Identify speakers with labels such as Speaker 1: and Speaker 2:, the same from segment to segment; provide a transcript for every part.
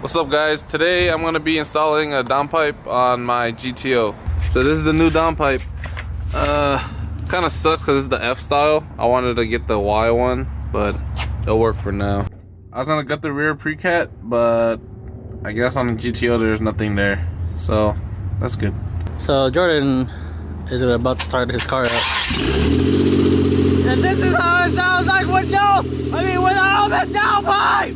Speaker 1: What's up guys? Today I'm going to be installing a downpipe on my GTO. So this is the new downpipe. Kind of sucks because it's the F style. I wanted to get the Y one, but it'll work for now. I was going to get the rear precat, but I guess on the GTO there's nothing there. So that's good.
Speaker 2: So Jordan is about to start his car up. And this is how it sounds like without the downpipe!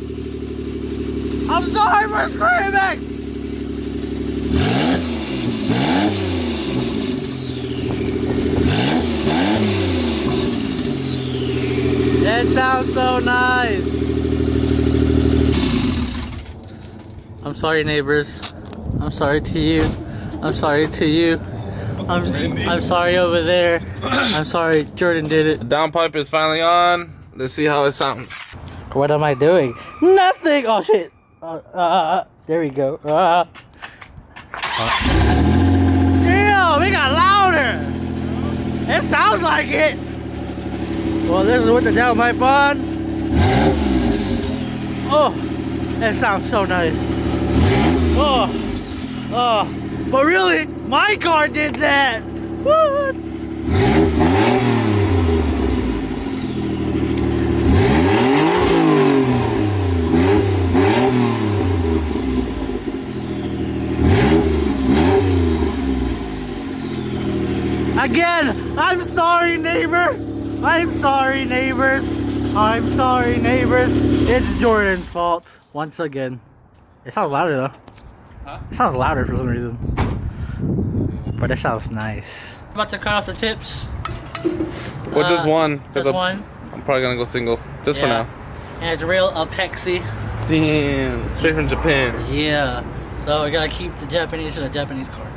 Speaker 2: I'm sorry for screaming! It sounds so nice! I'm sorry, neighbors. I'm sorry to you. I'm sorry to you. I'm sorry over there. I'm sorry, Jordan did it.
Speaker 1: The downpipe is finally on. Let's see how it sounds.
Speaker 2: What am I doing? Nothing! Oh shit! There we go. Damn, it got louder! It sounds like it! Well, this is with the downpipe on. Oh, that sounds so nice. Oh, but really, my car did that! What? Again, I'm sorry, neighbor. I'm sorry, neighbors. I'm sorry, neighbors. It's Jordan's fault once again. It sounds louder though. Huh? It sounds louder for some reason. But it sounds nice. I'm about to cut off the tips.
Speaker 1: Well, just one.
Speaker 2: Just one.
Speaker 1: I'm probably gonna go single, just for now.
Speaker 2: And it's real Apexi.
Speaker 1: Damn, straight from Japan.
Speaker 2: Yeah. So we gotta keep the Japanese in a Japanese car.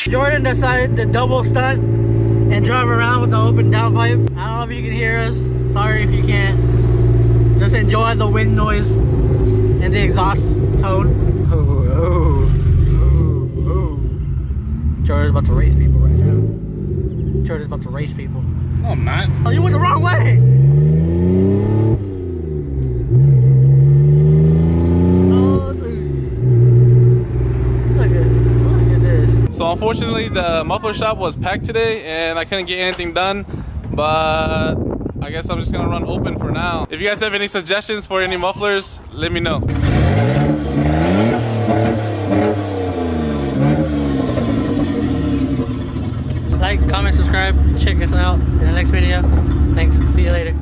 Speaker 2: Jordan decided to double stunt and drive around with the open downpipe. I don't know if you can hear us. Sorry if you can't. Just enjoy the wind noise and the exhaust tone. Jordan's about to race people right now. Jordan's about to race people.
Speaker 1: No, I'm not.
Speaker 2: Oh, you went the wrong way.
Speaker 1: So unfortunately the muffler shop was packed today and I couldn't get anything done, but I guess I'm just gonna run open for now. If you guys have any suggestions for any mufflers, let me know.
Speaker 2: Like, comment, subscribe, check us out in the next video. Thanks, see you later.